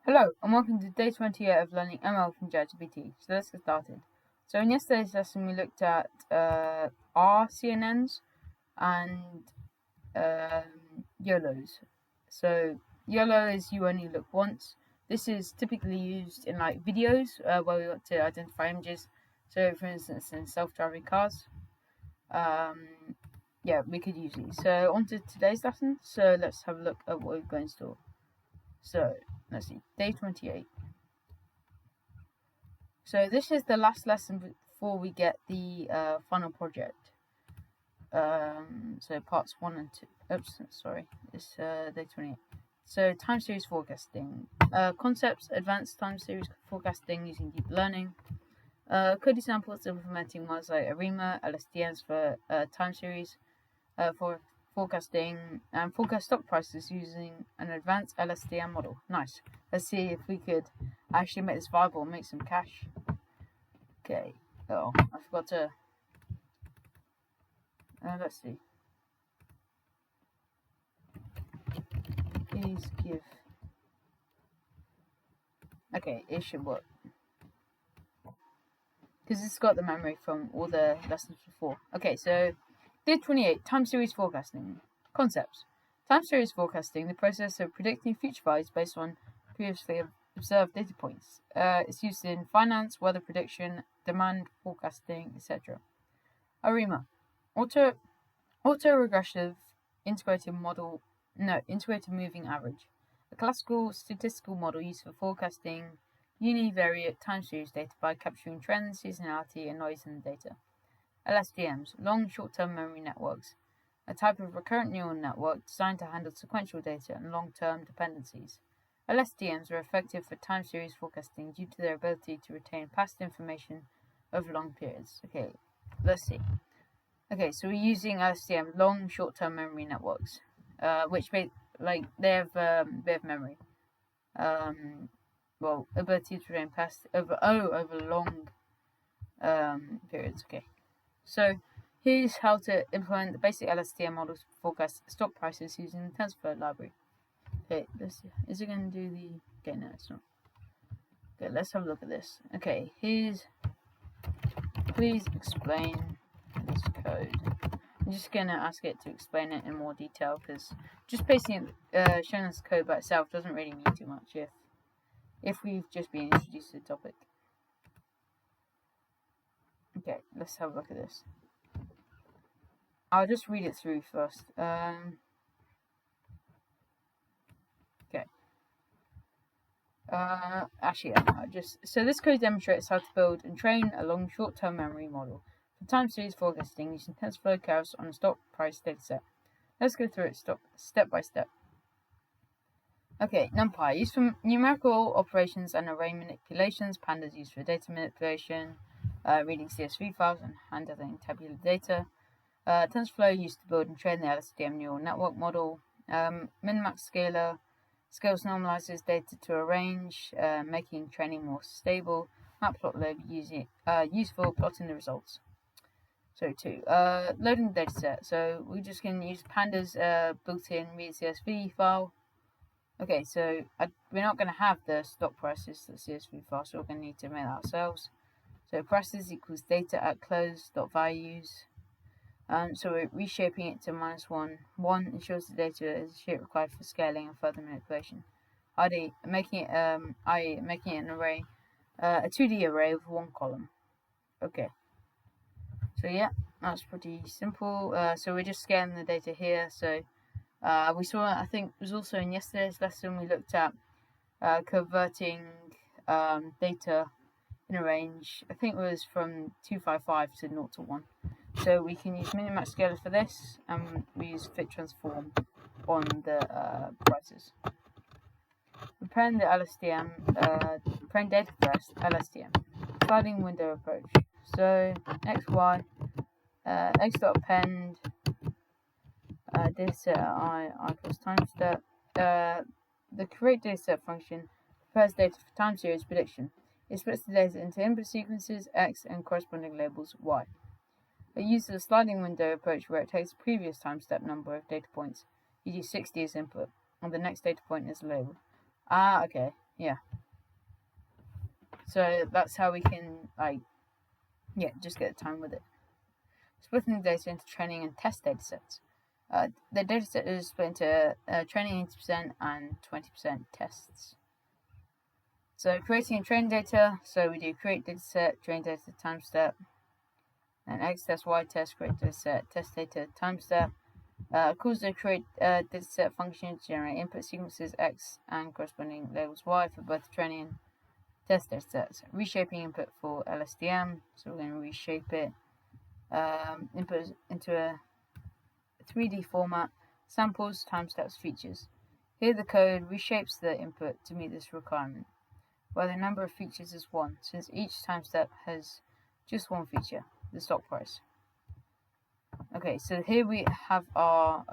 Hello, and welcome to day 28 of learning ML from chatgpt. So let's get started. So in yesterday's lesson, we looked at RCNNs and YOLOs. So YOLO is you only look once. This is typically used in like videos where we want to identify images. So for instance, in self-driving cars, yeah, we could use these. So on to today's lesson. So let's have a look at what we've got in store. So let's see, day 28. So this is the last lesson before we get the final project. So parts 1 and 2. Oops, sorry. It's day 28. So time series forecasting. Concepts, advanced time series forecasting using deep learning. Code examples of implementing ones like ARIMA, lstms for time series for forecasting, and forecast stock prices using an advanced lstm model. Nice. Let's see if we could actually make this viable and make some cash. Okay. Oh, I forgot to. Let's see. Please give. Okay, it should work. Because it's got the memory from all the lessons before. Okay, so day 28, time series forecasting. Concepts. Time series forecasting, the process of predicting future values based on previously observed data points. It's used in finance, weather prediction, demand forecasting, etc. ARIMA. Autoregressive integrated moving average. A classical statistical model used for forecasting univariate time series data by capturing trends, seasonality, and noise in the data. LSTMs, long short-term memory networks, a type of recurrent neural network designed to handle sequential data and long-term dependencies. LSTMs are effective for time series forecasting due to their ability to retain past information over long periods. Okay, let's see. Okay, so we're using LSTM, long short-term memory networks, which they have memory. Well, ability to retain past over long periods. Okay, so here's how to implement the basic LSTM models to forecast stock prices using the TensorFlow library. Okay, let's see. Is it going to do the? Okay, no, it's not. Okay, let's have a look at this. Okay, please explain this code. I'm just going to ask it to explain it in more detail because just basically showing us the code by itself doesn't really mean too much if we've just been introduced to the topic. Okay, let's have a look at this. I'll just read it through first. Okay. Actually, so this code demonstrates how to build and train a long short-term memory model for time series forecasting using TensorFlow curves on a stock price dataset. Let's go through it step by step. Okay, NumPy used for numerical operations and array manipulations. Pandas used for data manipulation, reading CSV files and handling tabular data. TensorFlow used to build and train the LSTM neural network model. Minmax scaler scales normalizes data to a range, making training more stable. Matplotlib useful plotting the results. So 2. Loading the dataset. So we're just going to use Pandas built-in read CSV file. Okay, so we're not going to have the stock prices, the CSV file, so we're going to need to make that ourselves. So prices equals data at close dot values. So we're reshaping it to -1. 1 ensures the data is the shape required for scaling and further manipulation. ID making it an array, a 2D array with one column. Okay. So yeah, that's pretty simple. So we're just scaling the data here. So we saw, I think it was also in yesterday's lesson, we looked at converting data in a range. I think it was from 255 to 0 to 1. So we can use minimax scaler for this, and we use fit transform on the prices. Preparing the LSTM, preparing data first, LSTM, sliding window approach. So xy, x dot append dataset I equals time step. The create dataset function prepares data for time series prediction. It splits the data into input sequences x and corresponding labels y. It uses a sliding window approach where it takes the previous time step number of data points, e.g. 60 as input, and the next data point is labeled. Okay. yeah. So that's how we can just get the time with it. Splitting the data into training and test data sets. The data set is split into training 80% and 20% tests. So creating and training data, so we do create data set, train data, time step, and X test, Y test, create data set, test data, time step. Calls the create data set function to generate input sequences X and corresponding labels Y for both training and test data sets. Reshaping input for lstm, so we're going to reshape it. Input into a 3D format, samples, time steps, features. Here the code reshapes the input to meet this requirement, where the number of features is 1, since each time step has just one feature, the stock price. Okay, so here we have our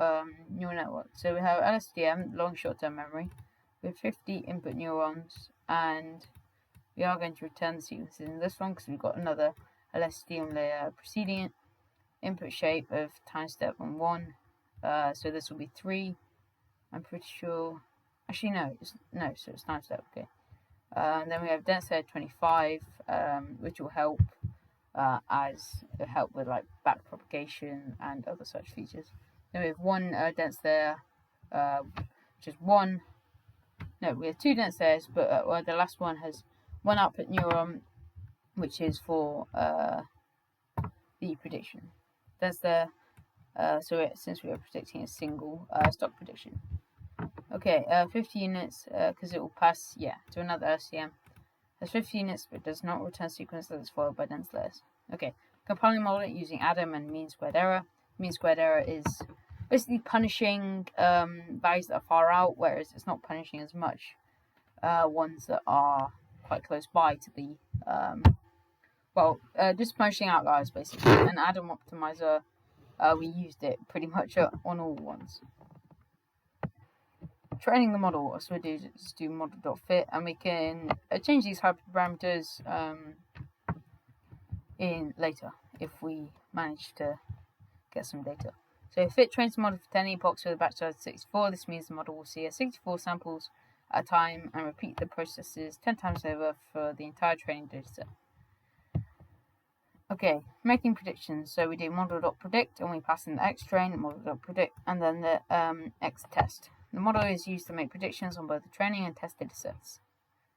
neural network. So we have lstm, long short-term memory, with 50 input neurons, and we are going to return the sequences in this one because we've got another lstm layer preceding it. Input shape of time step on 1, so this will be 3. I'm pretty sure. Actually, no, so it's time step. Okay. Then we have dense layer 25, which will help with like back propagation and other such features. Then we have one dense layer, which is 1. No, we have 2 dense layers, but the last one has 1 output neuron, which is for the prediction. That's the since we are predicting a single stock prediction. Okay, 50 units because it will pass to another LCM. Has 50 units but does not return sequence that is followed by dense layers. Okay, compiling model using Adam and mean squared error. Mean squared error is basically punishing values that are far out, whereas it's not punishing as much ones that are quite close by to the just punishing outliers basically. And Adam optimizer, we used it pretty much on all ones. Training the model, so we do model.fit, and we can change these hyperparameters in later if we manage to get some data. So fit trains the model for 10 epochs with a batch size of 64. This means the model will see 64 samples at a time and repeat the processes 10 times over for the entire training dataset. Okay, making predictions. So we do model.predict and we pass in the xtrain, model.predict, and then the xtest. The model is used to make predictions on both the training and test datasets.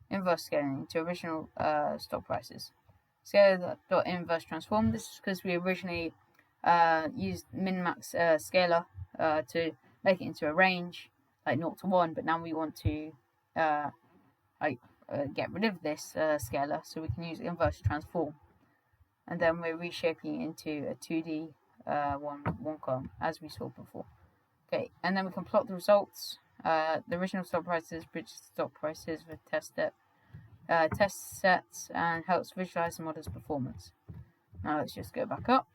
Inverse scaling to original stock prices. Scalar.inverse transform. This is because we originally used min-max scalar to make it into a range, like 0 to 1, but now we want to get rid of this scalar, so we can use inverse transform. And then we're reshaping it into a 2D one column, as we saw before. Okay, and then we can plot the results, the original stock prices, bridge stock prices for test sets, and helps visualize the model's performance. Now let's just go back up.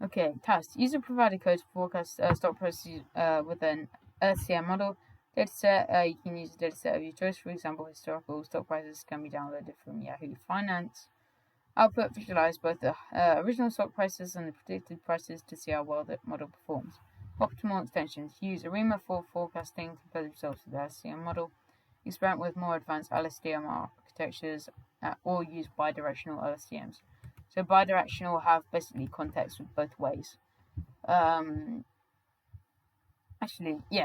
Okay, task. User provided code to forecast stock prices with an lstm model. Dataset, you can use a dataset of your choice. For example, historical stock prices can be downloaded from Yahoo Finance. Output, visualize both the original stock prices and the predicted prices to see how well the model performs. Optimal extensions. Use ARIMA for forecasting, compare the results of the LSTM model. Experiment with more advanced LSTM architectures or use bidirectional LSTMs. So bidirectional will have basically context with both ways.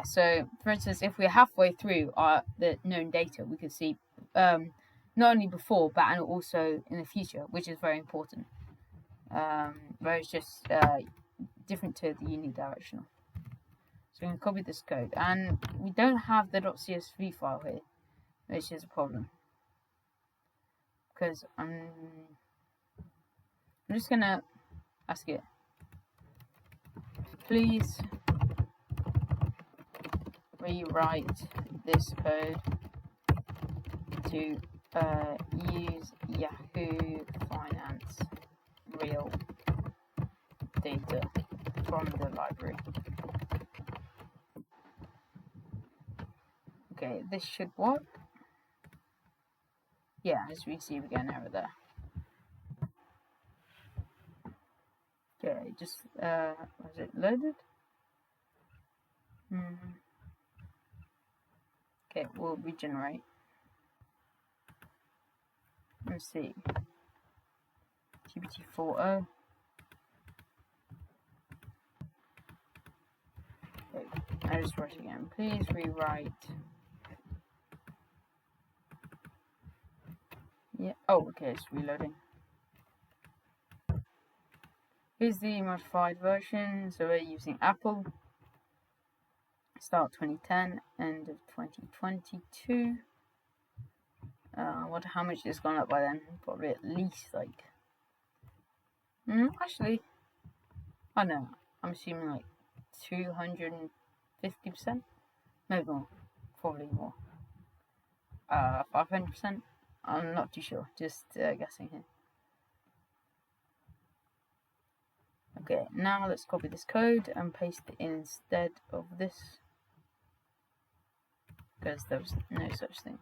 So for instance, if we're halfway through the known data, we can see not only before but and also in the future, which is very important. Whereas just different to the unidirectional. So we can copy this code, and we don't have the .csv file here, which is a problem because I'm just gonna ask it. Please rewrite this code to use Yahoo Finance real data from the library. Okay, this should work. Yeah, as we see, we get an error there. Okay, just was it loaded? Okay, we'll regenerate. Let's see. GPT-4o. Okay, I just write again. Please rewrite. Yeah. Oh, okay, it's reloading. Here's the modified version. So we're using Apple. Start 2010, end of 2022. Wonder how much it's gone up by then. Probably at least like. Actually, I don't know. I'm assuming like 250%, maybe more, probably more. 500%. I'm not too sure. Just guessing here. Okay, now let's copy this code and paste it in instead of this, because there was no such thing.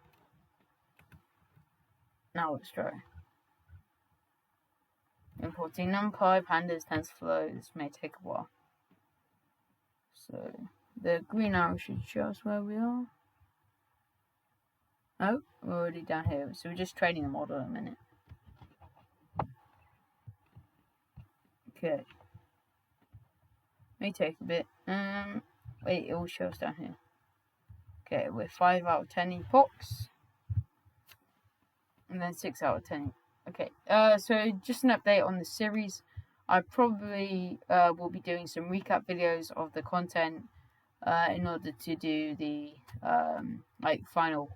Now let's try. Importing NumPy, Pandas, TensorFlow. This may take a while. So the green arrow should show us where we are. Oh, we're already down here. So we're just training the model in a minute. Okay. May take a bit. Wait, it will show us down here. Okay, we're 5 out of 10 epochs. And then 6 out of 10. Okay, so just an update on the series. I probably will be doing some recap videos of the content in order to do the like final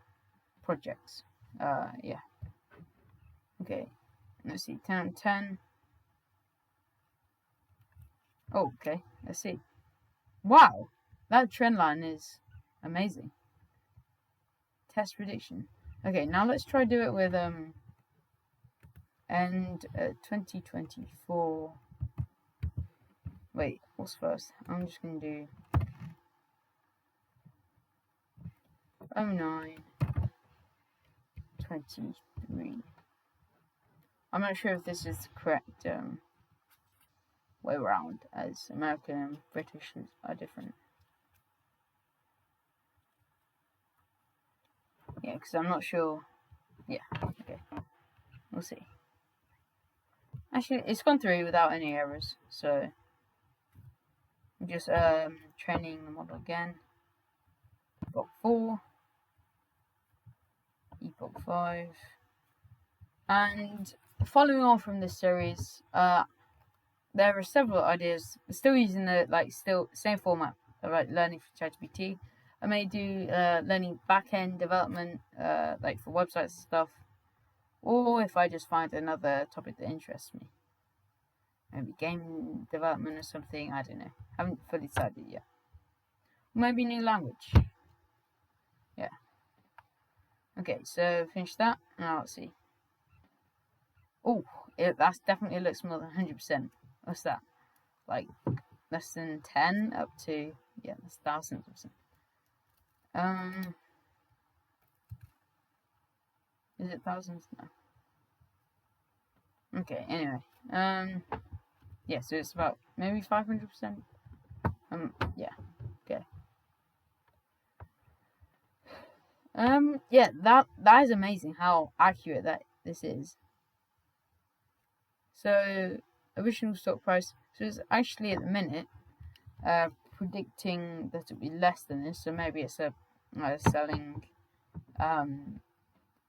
projects. Yeah. Okay, let's see, 10 out of 10. Oh, okay, let's see. Wow, that trend line is amazing. Test prediction. Okay, now let's try do it with end 2024. Wait, what's first? I'm just gonna do 09/23. I'm not sure if this is the correct way around, as American and British are different. Yeah, because I'm not sure. Yeah, okay. We'll see. Actually, it's gone through without any errors, so I'm just training the model again. Epoch 4, Epoch 5, and following on from this series, there are several ideas. Still using the same format, like learning for chatgpt. I may do learning back-end development, like for websites and stuff, or if I just find another topic that interests me, maybe game development or something. I don't know. Haven't fully decided yet. Maybe new language. Yeah. Okay, so finish that. Now let's see. Oh, that definitely looks more than 100%. What's that? Like less than 10 up to, yeah, that's thousands of percent. Is it thousands? No. Okay, anyway. Yeah, so it's about maybe 500%. Yeah. Okay. Yeah, that is amazing how accurate this is. So original stock price, so it's actually at the minute predicting that it'll be less than this, so maybe it's a selling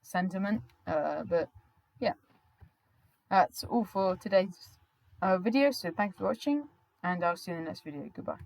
sentiment, but yeah, that's all for today's video. So thanks for watching, and I'll see you in the next video. Goodbye.